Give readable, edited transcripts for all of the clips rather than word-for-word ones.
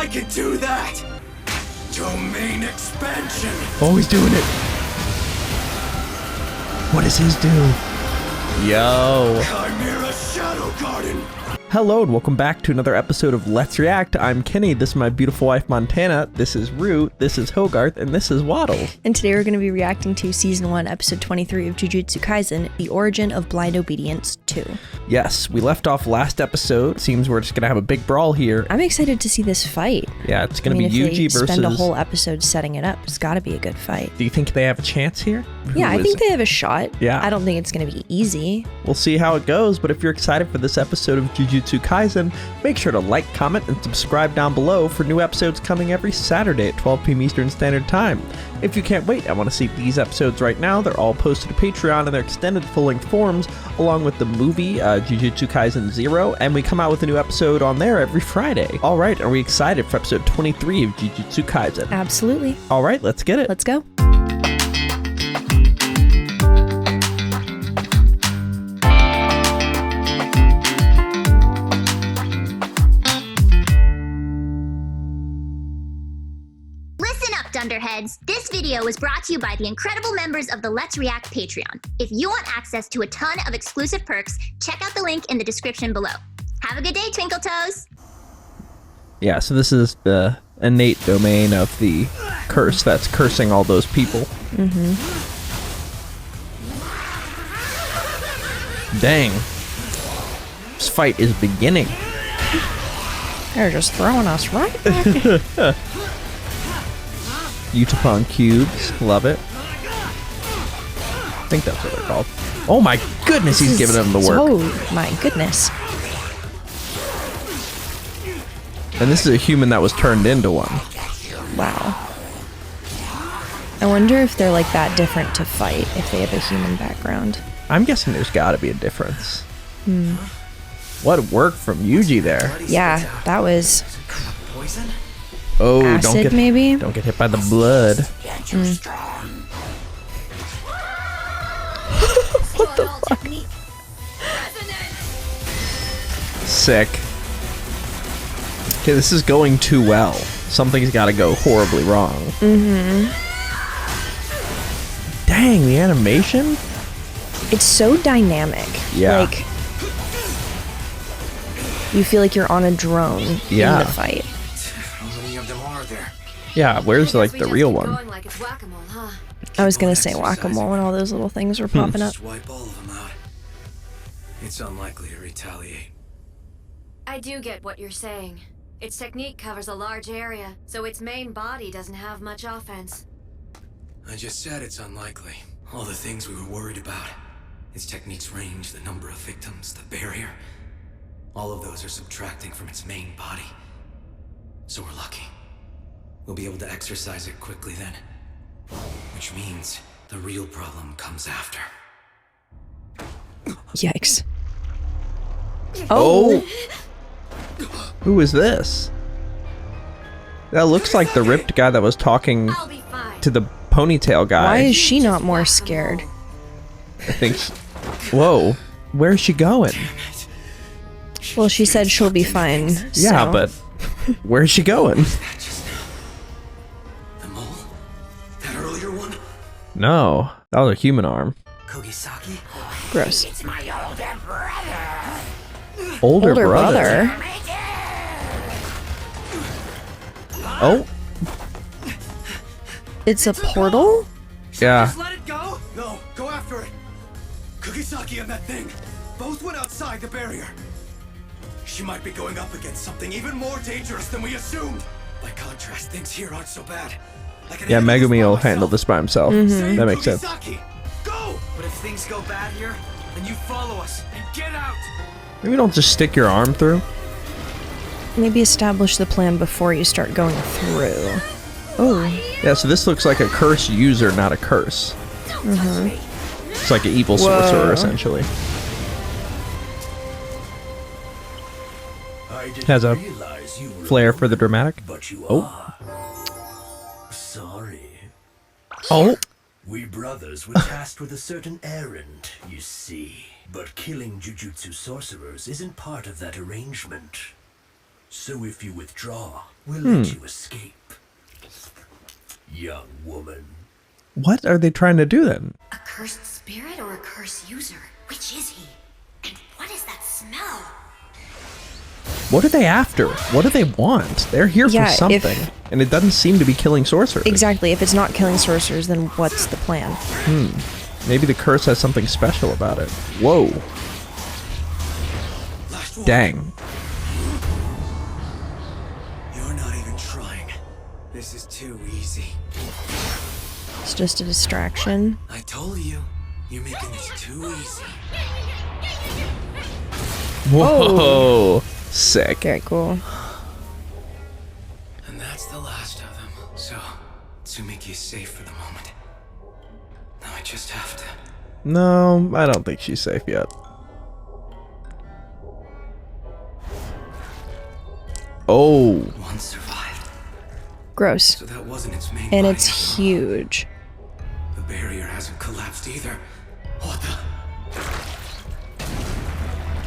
I can do that! Domain expansion! Oh, he's doing it. What does his do? Yo. Chimera Shadow Garden! Hello and welcome back to another episode of Let's React. I'm Kenny, this is my beautiful wife Montana, this is Root, this is Hogarth, and this is Waddle. And today we're going to be reacting to Season 1, Episode 23 of Jujutsu Kaisen, The Origin of Blind Obedience 2. Yes, we left off last episode. Seems we're just going to have a big brawl here. I'm excited to see this fight. Yeah, it's going to be if Yuji versus... spend a whole episode setting it up, it's got to be a good fight. Do you think they have a chance here? Yeah, I think they have a shot. Yeah. I don't think it's going to be easy. We'll see how it goes, but if you're excited for this episode of Jujutsu Kaisen, make sure to like, comment, and subscribe down below for new episodes coming every Saturday at 12 p.m. Eastern Standard Time. If you can't wait, I want to see these episodes right now. They're all posted to Patreon in their extended full-length forms, along with the movie Jujutsu Kaisen 0, and we come out with a new episode on there every Friday. All right, are we excited for episode 23 of Jujutsu Kaisen? Absolutely. All right, let's get it. Let's go. Dunderheads, this video was brought to you by the incredible members of the Let's React Patreon. If you want access to a ton of exclusive perks, check out the link in the description below. Have a good day, Twinkle Toes! Yeah, so this is the innate domain of the curse that's cursing all those people. Mm-hmm. Dang. This fight is beginning. They're just throwing us right back. Utapon cubes, love it. I think that's what they're called. Oh my goodness, he's giving them the work. Oh my goodness. And this is a human that was turned into one. Wow. I wonder if they're like that different to fight, if they have a human background. I'm guessing there's gotta be a difference. What work from Yuji there. Yeah, that was... Poison? Oh, acid, maybe? Don't get hit by the blood. What the fuck? Sick. Okay, this is going too well. Something's got to go horribly wrong. Dang, the animation? It's so dynamic. Yeah. Like, you feel like you're on a drone in the fight. Yeah, where's like the real one? I was gonna say whack-a-mole when all those little things were popping up. Just wipe all of them out. It's unlikely to retaliate. I do get what you're saying. Its technique covers a large area, so its main body doesn't have much offense. I just said it's unlikely. All the things we were worried about. Its technique's range, the number of victims, the barrier. All of those are subtracting from its main body. So we're lucky. We'll be able to exercise it quickly then. Which means the real problem comes after. Yikes. Oh! Who is this? That looks like the ripped guy that was talking to the ponytail guy. Why is she not more scared? I think... Whoa. Where's she going? Well, she said she'll be fine. Yeah, so. but where's she going? No, that was a human arm. Kogisaki? Gross. It's my older brother. Older brother? Oh. It's a portal? Yeah. Just let it go? No, go after it. Kogisaki and that thing both went outside the barrier. She might be going up against something even more dangerous than we assumed. By contrast, things here aren't so bad. Yeah, Megumi will handle this by himself. That makes sense. Go! But if things go bad here, then you follow us and get out. Maybe don't just stick your arm through. Maybe establish the plan before you start going through. Oh. Yeah, so this looks like a curse user, not a curse. It's like an evil sorcerer, essentially. Has a flair for the dramatic. Oh. Sorry. Oh. We brothers were tasked with a certain errand, you see. But killing Jujutsu sorcerers isn't part of that arrangement. So if you withdraw, we'll let you escape. Young woman. What are they trying to do then? A cursed spirit or a cursed user? Which is he? And what is that smell? What are they after? What do they want? They're here Yeah, for something. And it doesn't seem to be killing sorcerers. Exactly. If it's not killing sorcerers, then what's the plan? Maybe the curse has something special about it. Whoa. Last one. Dang. You're not even trying. This is too easy. It's just a distraction. I told you. You're making this too easy. Whoa. Sick. Very cool. And that's the last of them. So, to make you safe for the moment. Now I just have to. No, I don't think she's safe yet. Oh. One survived. Gross. So that wasn't its main And body it's after all. huge. The barrier hasn't collapsed either. What the?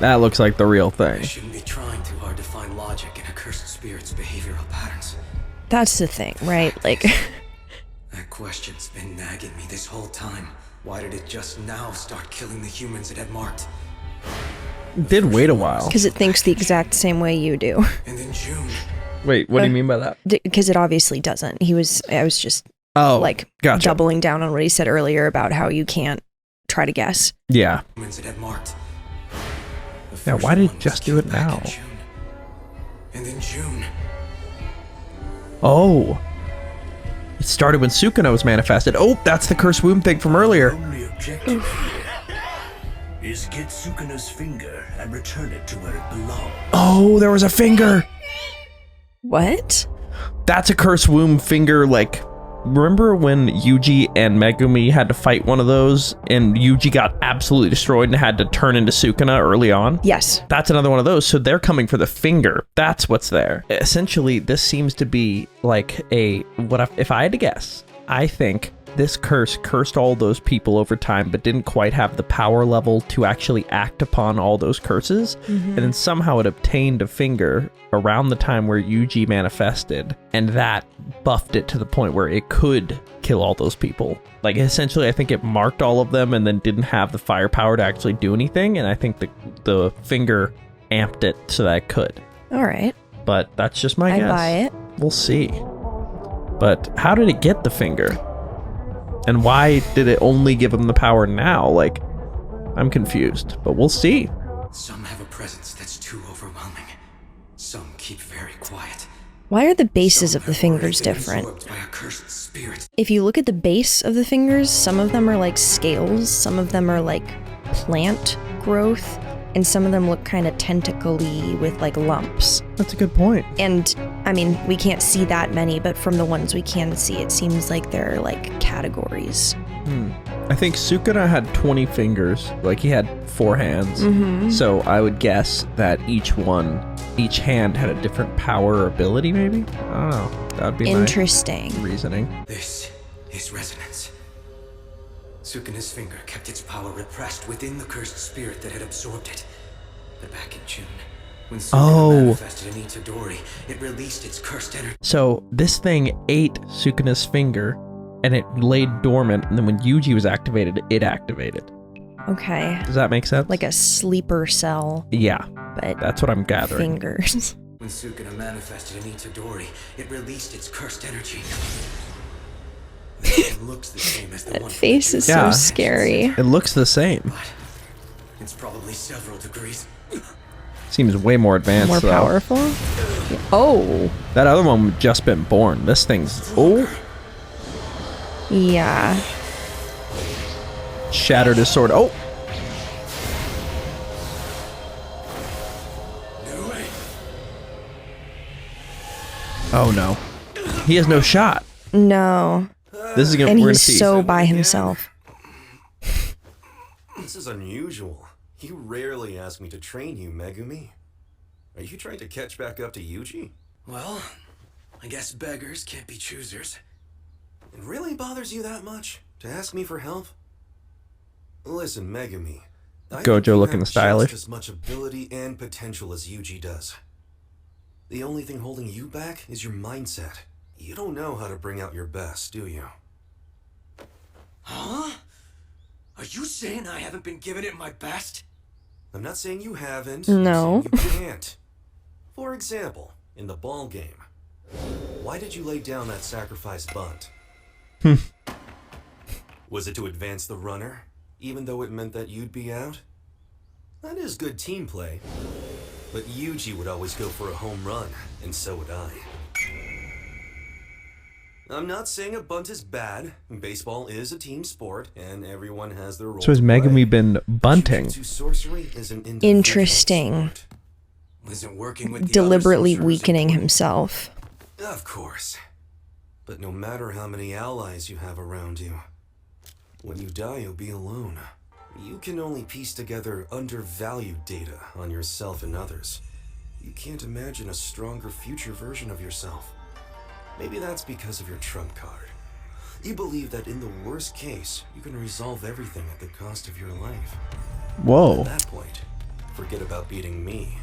That looks like the real I thing. shouldn't be trying too hard to find logic in a cursed spirit's behavioral patterns. That's the thing, right? Like, That question's been nagging me this whole time. Why did it just now start killing the humans it had marked? It did wait a while. because it thinks the exact same way you do. And in June, Wait, what do you mean by that? Because it obviously doesn't. I was just Oh, like gotcha. doubling down on what he said earlier about how you can't try to guess. Yeah. humans it had marked. The Yeah, first why did it one was just do killed it back now? in June. And in June, Oh. It started when Sukuna was manifested. Oh, that's the cursed womb thing from earlier. Only objective here is get Sukuna's finger and return it to where it belongs. Oh, there was a finger. What? That's a cursed womb finger, like, remember when Yuji and Megumi had to fight one of those and Yuji got absolutely destroyed and had to turn into Sukuna early on? Yes. That's another one of those. So they're coming for the finger. That's what's there. Essentially, this seems to be like if I had to guess, I think this curse cursed all those people over time, but didn't quite have the power level to actually act upon all those curses. And then somehow it obtained a finger around the time where Yuji manifested, and that buffed it to the point where it could kill all those people. Like, essentially, I think it marked all of them and then didn't have the firepower to actually do anything, and I think the finger amped it so that it could. All right. But that's just my I guess. buy it. We'll see. But how did it get the finger? And why did it only give him the power now? Like, I'm confused, but we'll see. some have a presence that's too overwhelming. Some keep very quiet. Why are the bases Some of the have already fingers been different? absorbed by a cursed spirit. If you look at the base of the fingers, some of them are like scales, some of them are like plant growth, and some of them look kind of tentacly with like lumps. That's a good point. And I mean, we can't see that many, but from the ones we can see, it seems like they're like categories. I think Sukuna had 20 fingers, like he had 4 hands. So I would guess that each hand had a different power or ability, maybe? I don't know. That would be my Interesting. reasoning. This is resonance. Sukuna's finger kept its power repressed within the cursed spirit that had absorbed it. But back in June, when Sukuna manifested in Itadori, it released its cursed energy. So this thing ate Sukuna's finger, and it laid dormant, and then when Yuji was activated, it activated. Okay. Does that make sense? Like a sleeper cell, Yeah, but that's what I'm gathering. fingers. When Sukuna manifested in Itadori, it released its cursed energy. It looks the same as the That one from face the is Yeah. so scary. It looks the same. But it's probably several degrees. Seems way more advanced, More though. powerful? Oh, That other one had just been born. This thing's... Oh! yeah. Shattered his sword. Oh! No way. Oh, no. He has no shot. No. This is gonna... And we're gonna he's see. so by himself. This is unusual. You rarely ask me to train you, Megumi. Are you trying to catch back up to Yuji? Well, I guess beggars can't be choosers. It really bothers you that much to ask me for help? Listen, Megumi. I think Gojo you looking have stylish. just as much ability and potential as Yuji does. The only thing holding you back is your mindset. You don't know how to bring out your best, do you? Huh? Are you saying I haven't been giving it my best? I'm not saying you haven't. No. I'm saying you can't. For example, in the ball game, why did you lay down that sacrifice bunt? Was it to advance the runner, even though it meant that you'd be out? That is good team play. But Yuji would always go for a home run, and so would I. I'm not saying a bunt is bad. Baseball is a team sport, and everyone has their role. So has Megumi been bunting? Jujutsu sorcery is an individual Interesting. sport. Wasn't working with the Deliberately other sorcerers weakening important? himself. Of course. But no matter how many allies you have around you, when you die, you'll be alone. You can only piece together undervalued data on yourself and others. You can't imagine a stronger future version of yourself. Maybe that's because of your trump card. You believe that in the worst case, you can resolve everything at the cost of your life. Whoa. At that point, forget about beating me.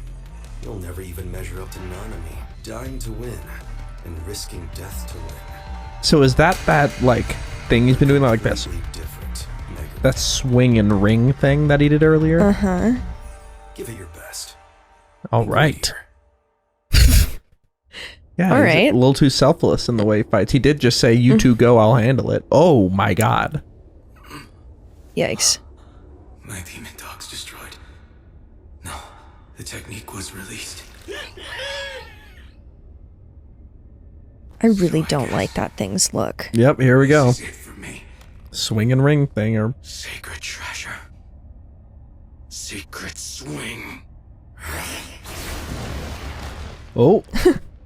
You'll never even measure up to Nanami, dying to win and risking death to win. So is that like thing he's been doing, like this? Completely different, Megami. That swing and ring thing that he did earlier? Uh-huh. Give it your best. All And right. here. Yeah, All he's right. a little too selfless in the way he fights. He did just say, you two go, I'll handle it. Oh my god. Yikes. My demon dog's destroyed. No, the technique was released. I really don't like that thing's look. Yep, here we go. This is it for me. Swing and ring thing, or Sacred treasure. Secret swing. oh,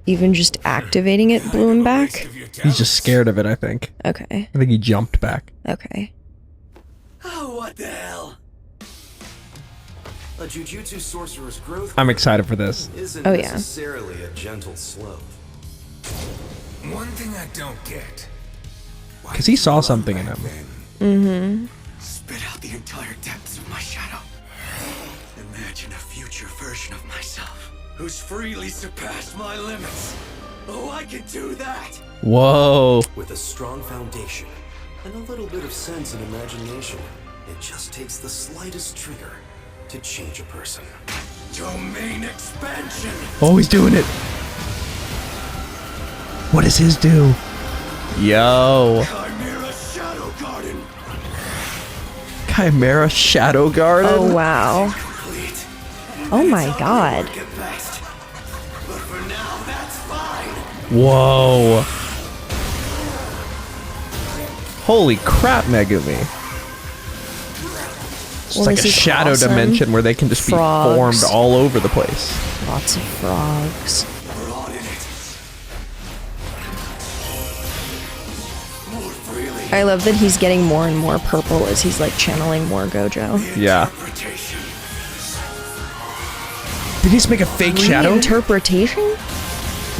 Even just activating it blew him back? he's just scared of it. I think. Okay. I think he jumped back. Okay. Oh, what the hell? A Jujutsu sorcerer's growth I'm excited for this. isn't Oh, yeah. necessarily a gentle slope. One thing I don't get. Why 'Cause he did saw you run something in back him. then? Spit out the entire depths of my shadow. Imagine a future version of myself who's freely surpassed my limits. Oh, I can do that. Whoa. With a strong foundation and a little bit of sense and imagination, it just takes the slightest trigger to change a person. Domain expansion. Oh, he's doing it. What does his do? Yo. Chimera Shadow Garden. Chimera Shadow Garden? Oh, wow. Complete. Oh my god. Work at best. But for now, that's fine. Whoa. Holy crap, Megumi. It's Well, like this a is shadow awesome. dimension where they can just Frogs. be formed all over the place. Lots of frogs. We're all in it. More freely. I love that he's getting more and more purple as he's like channeling more Gojo. Yeah. Interpretation. Did he just make a fake shadow? Reinterpretation?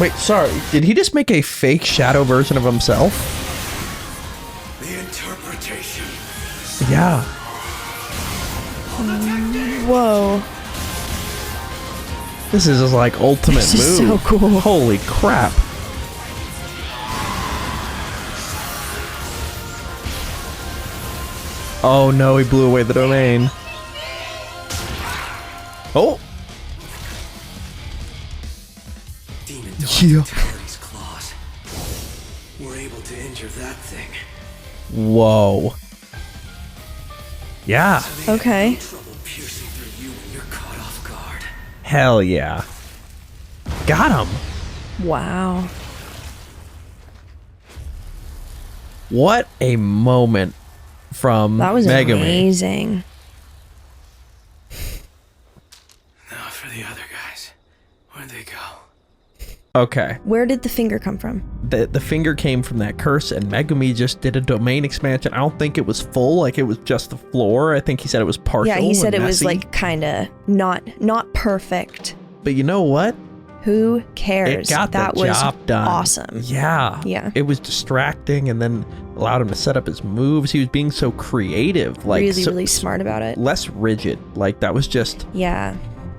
Wait, sorry. Did he just make a fake shadow version of himself? The interpretation. Yeah. Whoa. This is his, like, ultimate This is move. so cool. Holy crap. Oh no, he blew away the domain. Oh! Demon Yeah. dog Talon's claws. We're able to injure that thing. Whoa. Yeah. So they have Okay. no trouble piercing through you when you're caught off guard. Hell yeah. Got him. Wow. What a moment from That was Megami. amazing. Now for the other guys. Where'd they go? Okay. Where did the finger come from? The finger came from that curse, and Megumi just did a domain expansion. I don't think it was full, like it was just the floor. I think he said it was partial. Yeah, he said and it was messy. like kind of not perfect. But you know what? Who cares? It got that the was job done. awesome. Yeah. Yeah. It was distracting, and then allowed him to set up his moves. He was being so creative, like really, so, really smart about it. less rigid. Like that was just Yeah.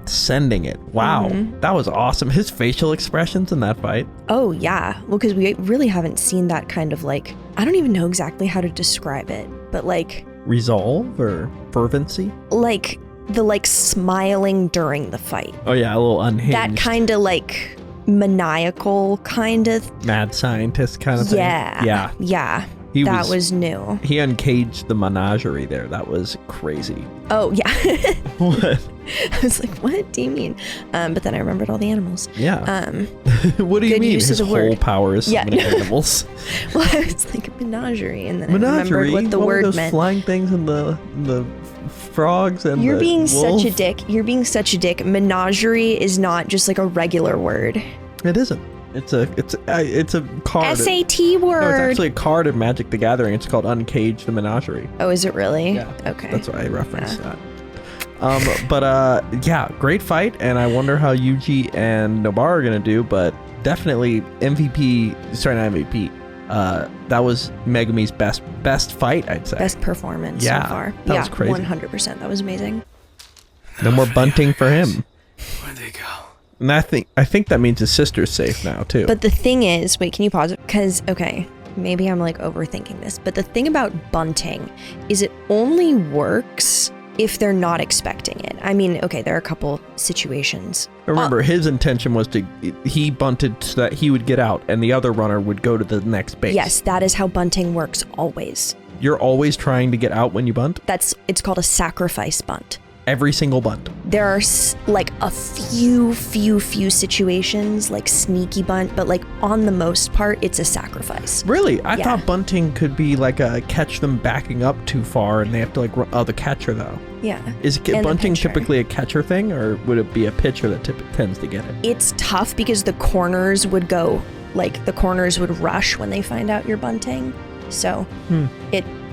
sending it. Wow, that was awesome. His facial expressions in that fight. Oh, yeah. Well, because we really haven't seen that kind of like, I don't even know exactly how to describe it, but like... Resolve or fervency? Like, the like smiling during the fight. Oh yeah, a little unhinged. That kind of like maniacal kind of... Mad scientist kind of thing. Yeah. That was new. He uncaged the menagerie there. That was crazy. Oh, yeah. What? I was like, what do you mean? But then I remembered all the animals. Yeah. What do you mean? His whole power is summoning animals. Well, I was like, menagerie, and then I remembered what the word those meant. Flying things and the frogs and You're the being wolf. such a dick. You're being such a dick. Menagerie is not just like a regular word. It isn't. It's a card. SAT No, word. it's actually a card in Magic the Gathering. It's called Uncage the Menagerie. Oh, is it really? Yeah. Okay. That's why I referenced that. But yeah, great fight, and I wonder how Yuji and Nobara are gonna do. But definitely MVP. Sorry, not MVP. That was Megumi's best fight, I'd say. Best performance Yeah, so far. that was crazy. 100%. That was amazing. No more bunting for him. Where'd they go? And I think that means his sister's safe now too. But the thing is, wait, can you pause it? Because, okay, maybe I'm like overthinking this, but the thing about bunting is it only works if they're not expecting it. I mean, okay, there are a couple situations. Remember, his intention was he bunted so that he would get out and the other runner would go to the next base. Yes, that is how bunting works always. You're always trying to get out when you bunt? It's called a sacrifice bunt. Every single bunt. There are like a few situations like sneaky bunt, but like on the most part, it's a sacrifice. Really? I thought bunting could be like a catch them backing up too far and they have to like run, the catcher though. Yeah. Is bunting typically a catcher thing or would it be a pitcher that tends to get it? It's tough because the corners would rush when they find out you're bunting. So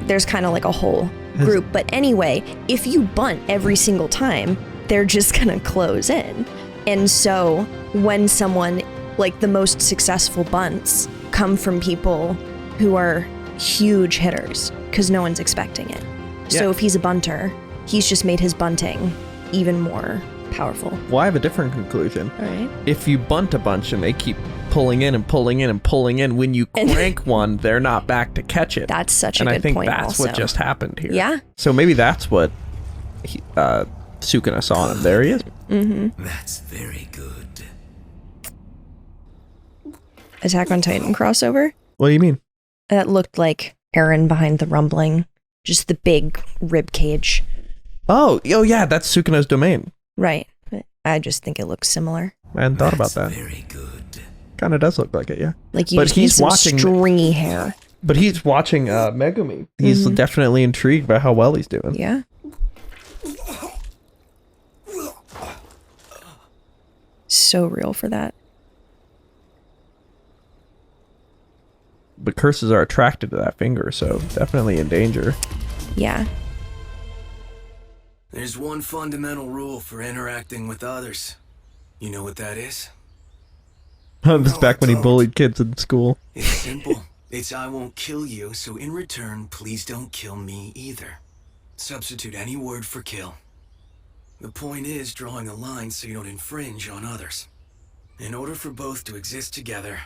there's kind of like a whole group. But anyway, if you bunt every single time, they're just gonna close in. And so when someone, like the most successful bunts come from people who are huge hitters because no one's expecting it. Yeah. So if he's a bunter, he's just made his bunting even more powerful. Well, I have a different conclusion. All right. If you bunt a bunch and they keep pulling in and pulling in and pulling in, when you crank one, they're not back to catch it. That's such a good point. And I think that's what just happened here. Yeah. So maybe that's what Sukuna saw in him. There he is. Mm-hmm. That's very good. Attack on Titan crossover? What do you mean? That looked like Eren behind the rumbling. Just the big rib cage. Oh yeah, that's Sukuna's domain. Right. But I just think it looks similar. I hadn't thought about that. Very good. Kind of does look like it, yeah. Like you just need some stringy hair. But he's watching Megumi. He's definitely intrigued by how well he's doing. Yeah. So real for that. But curses are attracted to that finger, so definitely in danger. Yeah. There's one fundamental rule for interacting with others. You know what that is? This is back when he bullied kids in school. It's simple. It's I won't kill you, so in return, please don't kill me either. Substitute any word for kill. The point is drawing a line so you don't infringe on others. In order for both to exist together,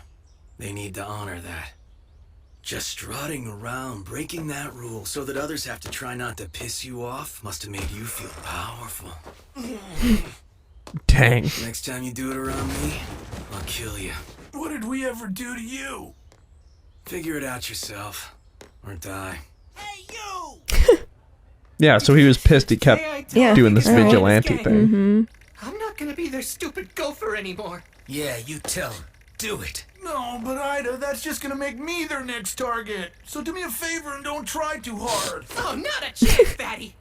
they need to honor that. Just strutting around, breaking that rule so that others have to try not to piss you off must have made you feel powerful. Dang. Next time you do it around me, I'll kill you. What did we ever do to you? Figure it out yourself, or die. Hey, you! Yeah, so he was pissed he kept doing this vigilante thing. Mm-hmm. I'm not gonna be their stupid gopher anymore. Yeah, you tell him. Do it. No, but Ida, that's just gonna make me their next target. So do me a favor and don't try too hard. Oh, not a chance, fatty.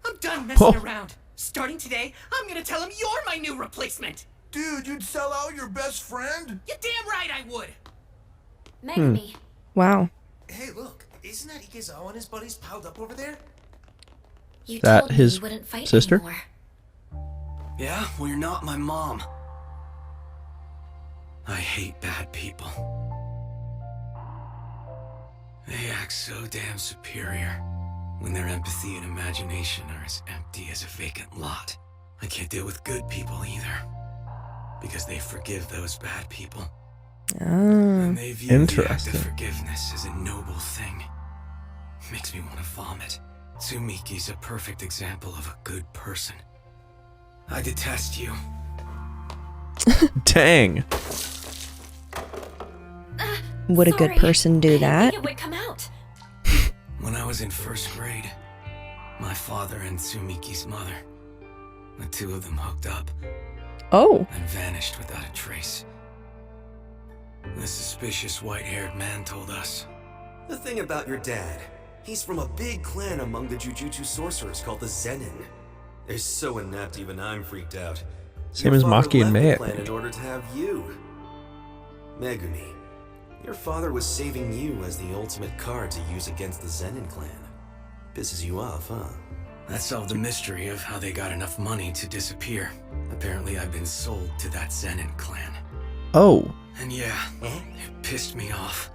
I'm done messing around. Starting today, I'm gonna tell him you're my new replacement. Dude, you'd sell out your best friend? You're damn right I would. Megami. Wow. Hey, look. Isn't that Ikezawa and his buddies piled up over there? You That told me his you wouldn't fight sister? anymore. Yeah? Well, you're not my mom. I hate bad people. They act so damn superior when their empathy and imagination are as empty as a vacant lot. I can't deal with good people either. Because they forgive those bad people. And they view the act of forgiveness as a noble thing. Makes me want to vomit. Tsumiki's a perfect example of a good person. I detest you. Dang. Would a good person do that? It would come out. When I was in first grade, my father and Tsumiki's mother, the two of them hooked up. Oh. And vanished without a trace. The suspicious white-haired man told us. The thing about your dad, he's from a big clan among the Jujutsu sorcerers called the Zenin. They're so inept, even I'm freaked out. Same as Maki and Mei. In order to have you, Megumi. Your father was saving you as the ultimate card to use against the Zenin clan. Pisses you off, huh? That solved the mystery of how they got enough money to disappear. Apparently I've been sold to that Zenin clan. Oh. And yeah, it pissed me off.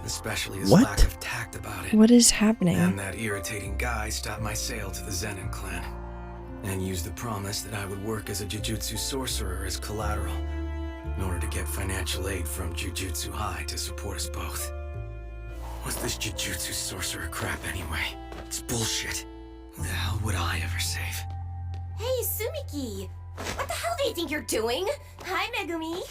Especially his lack of tact about it. What is happening? And that irritating guy stopped my sale to the Zenin clan. And used the promise that I would work as a Jujutsu sorcerer as collateral in order to get financial aid from Jujutsu High to support us both. What's this Jujutsu sorcerer crap anyway? It's bullshit. Who the hell would I ever save? Hey, Tsumiki! What the hell do you think you're doing? Hi, Megumi!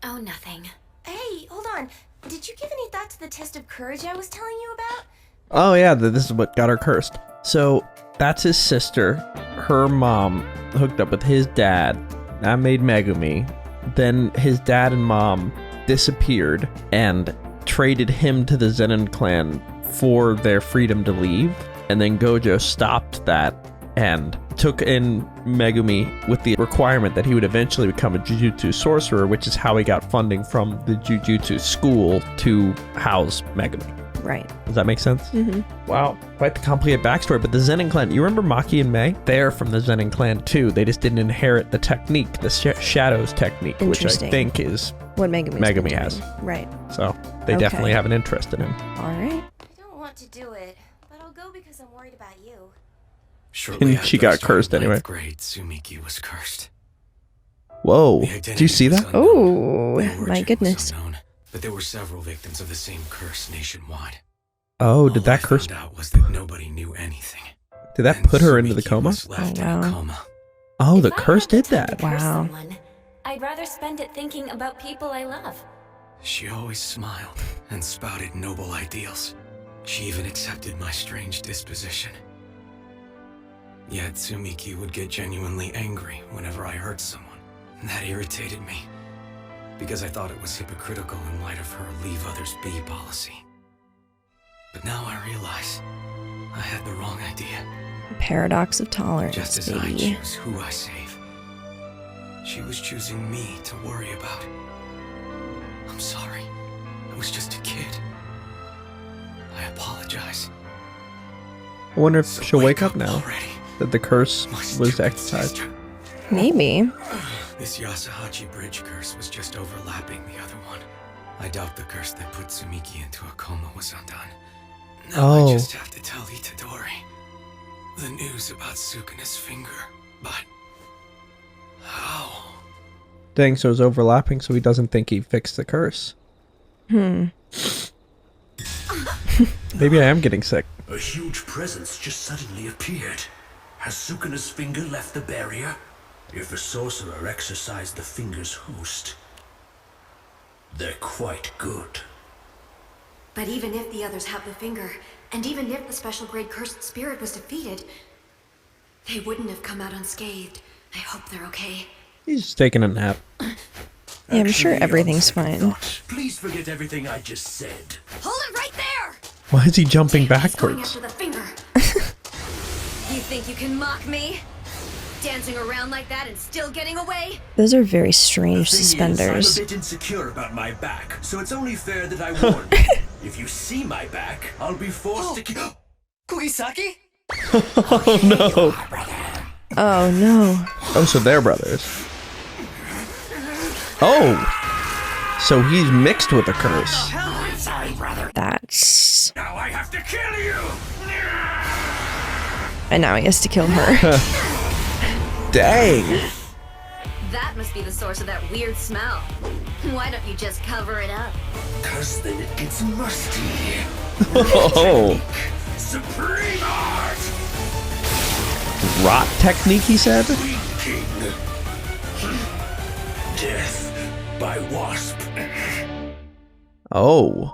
Oh, nothing. Hey, hold on. Did you give any thought to the test of courage I was telling you about? Oh yeah, this is what got her cursed. So that's his sister. Her mom hooked up with his dad. That made Megumi. Then his dad and mom disappeared and traded him to the Zenin clan for their freedom to leave. And then Gojo stopped that and took in Megumi with the requirement that he would eventually become a Jujutsu sorcerer, which is how he got funding from the Jujutsu school to house Megumi. Right. Does that make sense? Mm-hmm. Wow, quite the complicated backstory. But the Zenin clan, you remember Maki and Mei? They're from the Zenin clan too. They just didn't inherit the technique, the shadows technique, which I think is what Megumi has. Right. So they definitely have an interest in him. All right. I don't want to do it, but I'll go because I'm worried about you. Shortly and she got cursed anyway. Grade, Tsumiki was cursed. Whoa, did you see that? Oh, my goodness. Unknown, but there were several victims of the same curse nationwide. Oh, did that curse? All I found out was that nobody knew anything. Did that put her into the coma? Oh, the curse did that. Wow. I'd rather spend it thinking about people I love. She always smiled and spouted noble ideals. She even accepted my strange disposition. Yet Tsumiki would get genuinely angry whenever I hurt someone. And that irritated me, because I thought it was hypocritical in light of her leave others be policy. But now I realize I had the wrong idea. Paradox of tolerance, just as I choose who I save, she was choosing me to worry about. I'm sorry. I was just a kid. I apologize. I wonder if she'll wake up now that the curse was exercised. Maybe. This Yasahachi Bridge curse was just overlapping the other one. I doubt the curse that put Tsumiki into a coma was undone. Now I just have to tell Itadori the news about Sukuna's finger, but how? Dang, so it's overlapping so he doesn't think he fixed the curse. Maybe I am getting sick. A huge presence just suddenly appeared. Has Sukuna's finger left the barrier? If a sorcerer exercised the finger's host, they're quite good. But even if the others have the finger, and even if the special grade cursed spirit was defeated, they wouldn't have come out unscathed. I hope they're okay. He's just taking a nap. Yeah, I'm sure everything's fine. Please forget everything I just said. Hold it right there! Why is he jumping He's going backwards? after the finger. You think you can mock me? Dancing around like that and still getting away? Those are very strange I'm suspenders. a bit insecure about my back, so it's only fair that I warn you. If you see my back, I'll be forced to kill. Kugisaki? Oh no. Oh no. Oh, so they're brothers. Oh. So he's mixed with a curse. I'm sorry, brother. That's... Now I have to kill you! And now he has to kill her. Dang. That must be the source of that weird smell. Why don't you just cover it up? 'Cause then it gets musty. Oh. Supreme art! Rot technique, he said? King. Death by wasp. Oh.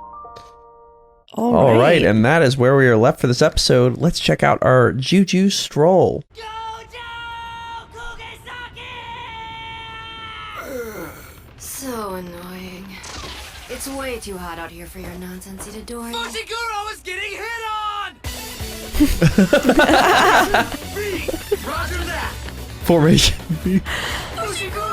All right, and that is where we are left for this episode. Let's check out our Juju stroll. So annoying. It's way too hot out here for your nonsense, Itadori. Fushiguro is getting hit on! Roger that! Formation.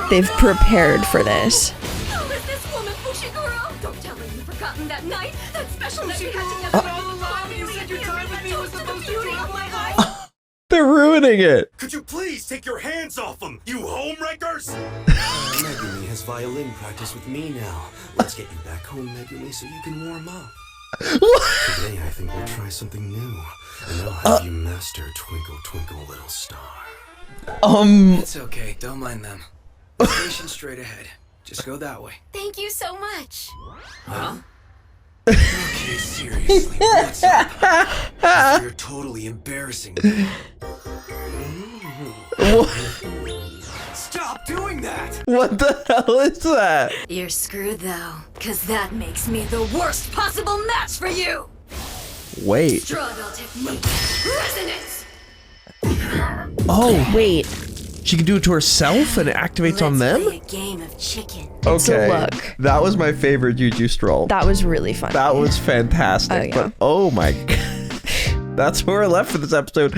They've prepared for this. Who is this woman, Fushiguro? Don't tell me you've forgotten that night, that special night we had together. All along when you said your time with me was supposed to drop my life. They're ruining it. Could you please take your hands off them, you homewreckers? Megumi has violin practice with me now. Let's get you back home, Megumi, so you can warm up. Today I think we'll try something new, and I'll have you master Twinkle Twinkle Little Star. It's okay, don't mind them. Station straight ahead. Just go that way. Thank you so much. Huh? Okay, seriously, what's up? You're totally embarrassing me. Stop doing that! What the hell is that? You're screwed though, cause that makes me the worst possible match for you! Wait. Struggle technique. Resonance! Oh, Wait, she can do it to herself and it activates on Let's them? play a game of chicken. It's a look. That was my favorite Juju stroll. That was really fun. That was fantastic. Oh, yeah. But oh my god. That's where we're left for this episode.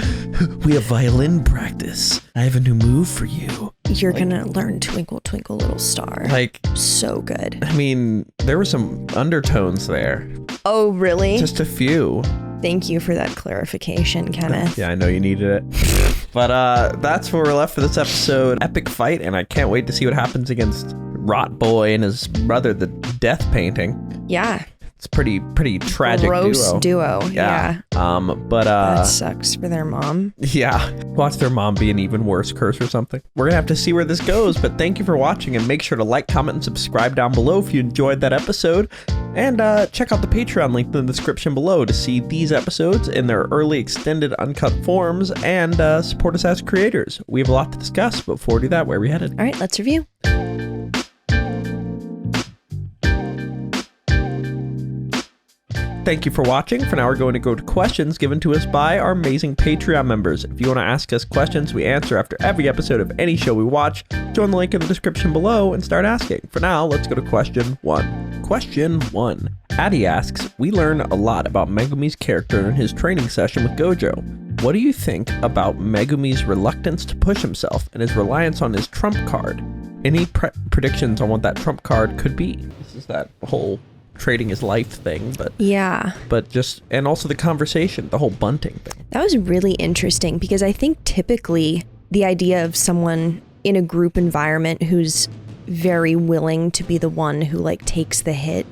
We have violin practice. I have a new move for you. You're gonna learn Twinkle Twinkle Little Star. Like, so good. I mean, there were some undertones there. Oh, really? Just a few. Thank you for that clarification, Kenneth. Yeah, I know you needed it. But that's where we're left for this episode. Epic fight, and I can't wait to see what happens against Rot Boy and his brother, the Death Painting. Yeah. It's pretty tragic Gross duo. Yeah. But that sucks for their mom. Yeah. Watch their mom be an even worse curse or something. We're gonna have to see where this goes, but thank you for watching, and make sure to like, comment, and subscribe down below if you enjoyed that episode. And check out the Patreon link in the description below to see these episodes in their early extended uncut forms, and support us as creators. We have a lot to discuss, but before we do that, where are we headed? All right, let's review. Thank you for watching. For now, we're going to go to questions given to us by our amazing Patreon members. If you want to ask us questions we answer after every episode of any show we watch, join the link in the description below and start asking. For now, let's go to question 1. Question 1. Addie asks, we learn a lot about Megumi's character in his training session with Gojo. What do you think about Megumi's reluctance to push himself and his reliance on his trump card? Any predictions on what that trump card could be? This is that whole trading his life thing, but yeah, but just, and also the conversation, the whole bunting thing. That was really interesting, because I think typically the idea of someone in a group environment who's very willing to be the one who like takes the hit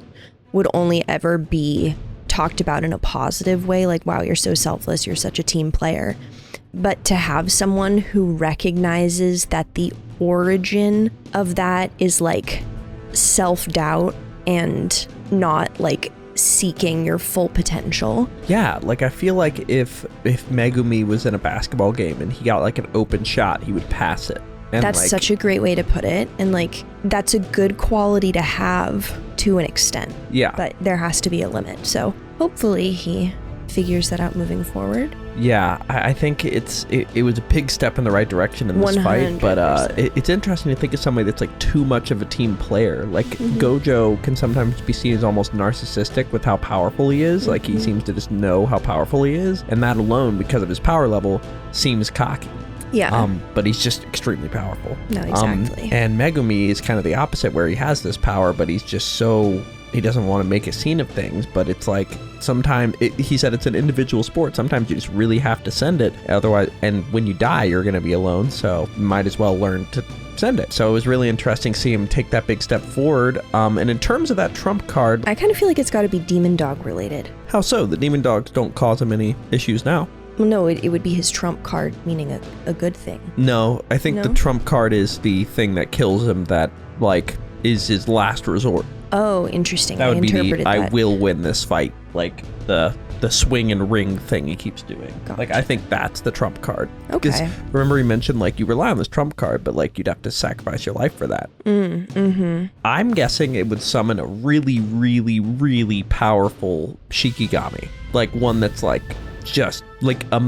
would only ever be talked about in a positive way, like, wow, you're so selfless, you're such a team player. But to have someone who recognizes that the origin of that is like self-doubt and not like seeking your full potential. Yeah, like I feel like if Megumi was in a basketball game and he got like an open shot, he would pass it. And that's like, such a great way to put it. And like, that's a good quality to have to an extent. Yeah. But there has to be a limit. So hopefully he figures that out moving forward. Yeah, I think it was a big step in the right direction in this 100%. Fight, but it's interesting to think of somebody that's like too much of a team player. Like Gojo can sometimes be seen as almost narcissistic with how powerful he is. Like he seems to just know how powerful he is, and that alone, because of his power level, seems cocky. Yeah. But he's just extremely powerful. No, exactly. And Megumi is kind of the opposite, where he has this power, but he's just so, he doesn't want to make a scene of things. But it's like sometimes he said it's an individual sport. Sometimes you just really have to send it. Otherwise, and when you die, you're going to be alone. So you might as well learn to send it. So it was really interesting to see him take that big step forward. And in terms of that trump card, I kind of feel like it's got to be Demon Dog related. How so? The Demon Dogs don't cause him any issues now. Well, no, it would be his trump card, meaning a good thing. No, I think the trump card is the thing that kills him that, like, is his last resort. Oh, interesting. That would be interpreted I will win this fight, like the swing and ring thing he keeps doing. Gotcha. Like, I think that's the trump card. Okay. 'Cause remember he mentioned, like, you rely on this trump card, but, like, you'd have to sacrifice your life for that. I'm guessing it would summon a really, really, really powerful Shikigami. Like, one that's, like, just, like, a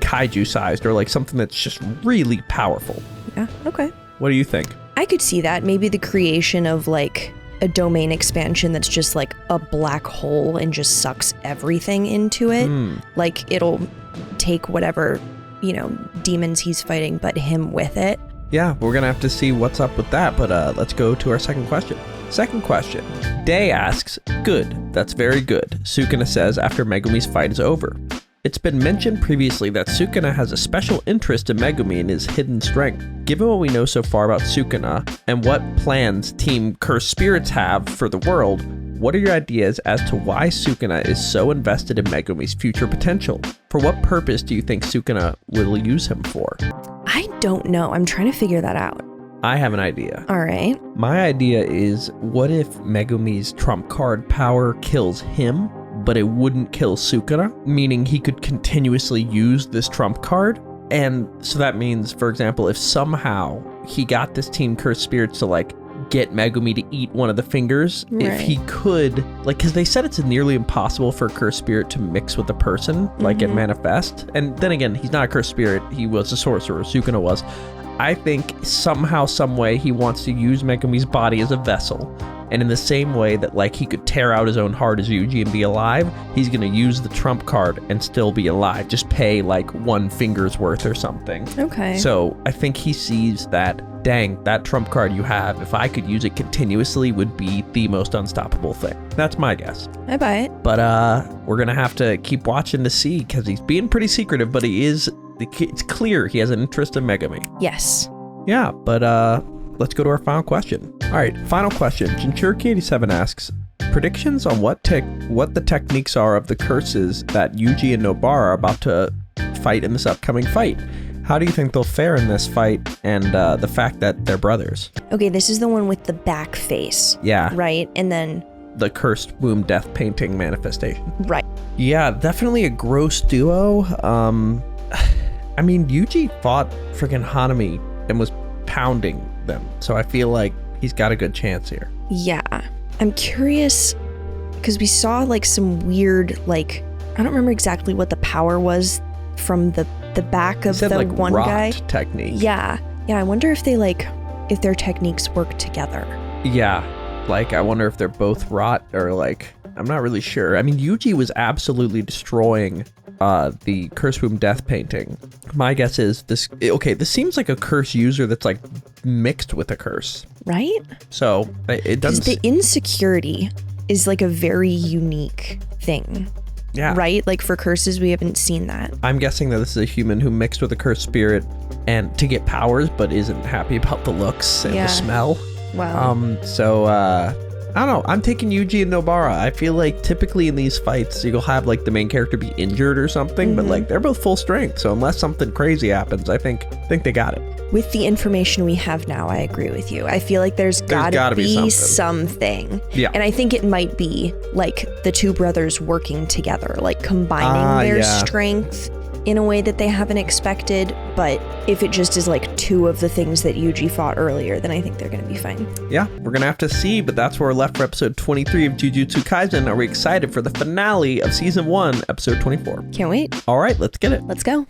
kaiju sized, or, like, something that's just really powerful. Yeah, okay. What do you think? I could see that. Maybe the creation of, like, a domain expansion that's just like a black hole and just sucks everything into it. Like, it'll take whatever, demons he's fighting, but him with it. Yeah, we're gonna have to see what's up with that, but let's go to our second question. Second question. Day asks, good, that's very good, Sukuna says after Megumi's fight is over. It's been mentioned previously that Sukuna has a special interest in Megumi and his hidden strength. Given what we know so far about Sukuna and what plans Team Cursed Spirits have for the world, what are your ideas as to why Sukuna is so invested in Megumi's future potential? For what purpose do you think Sukuna will use him for? I don't know. I'm trying to figure that out. I have an idea. All right. My idea is, what if Megumi's trump card power kills him, but it wouldn't kill Sukuna, meaning he could continuously use this trump card? And so that means, for example, if somehow he got this Team Cursed Spirits to, like, get Megumi to eat one of the fingers, if he could, like, because they said it's nearly impossible for a cursed spirit to mix with a person, like, and manifest. And then again, he's not a cursed spirit, he was a sorcerer, Sukuna was. I think somehow, some way, he wants to use Megumi's body as a vessel. And in the same way that, like, he could tear out his own heart as Yuji and be alive, he's going to use the trump card and still be alive. Just pay, like, one finger's worth or something. Okay. So I think he sees that, dang, that trump card you have, if I could use it continuously, would be the most unstoppable thing. That's my guess. I buy it. But we're going to have to keep watching to see, because he's being pretty secretive, but it's clear he has an interest in Megami. Yes. Yeah, but let's go to our final question. All right, final question. Jinchuriki87 asks, predictions on what the techniques are of the curses that Yuji and Nobara are about to fight in this upcoming fight. How do you think they'll fare in this fight, and the fact that they're brothers? Okay, this is the one with the back face. Yeah. Right? And then the cursed womb death painting manifestation. Right. Yeah, definitely a gross duo. I mean, Yuji fought freaking Hanami and was pounding them, so I feel like he's got a good chance here. Yeah. I'm curious, because we saw, like, some weird, like, I don't remember exactly what the power was from the back of the like, one rot guy. Technique. Yeah. I wonder if they, like, if their techniques work together. Yeah. Like, I wonder if they're both rot, or, like, I'm not really sure. I mean, Yuji was absolutely destroying the Curse Womb Death painting. My guess is this seems like a curse user that's, like, mixed with a curse. Right? So, it doesn't... The insecurity is, like, a very unique thing. Yeah. Right? Like, for curses, we haven't seen that. I'm guessing that this is a human who mixed with a cursed spirit and to get powers, but isn't happy about the looks and the smell. Wow. So, I don't know. I'm taking Yuji and Nobara. I feel like typically in these fights, you'll have, like, the main character be injured or something, but, like, they're both full strength. So unless something crazy happens, I think they got it. With the information we have now, I agree with you. I feel like there's gotta be something. Yeah. And I think it might be, like, the two brothers working together, like, combining their strength in a way that they haven't expected. But if it just is, like, two of the things that Yuji fought earlier, then I think they're gonna be fine. Yeah, we're gonna have to see, but that's where we're left for episode 23 of Jujutsu Kaisen. Are we excited for the finale of season 1, episode 24? Can't wait. All right, let's get it. Let's go.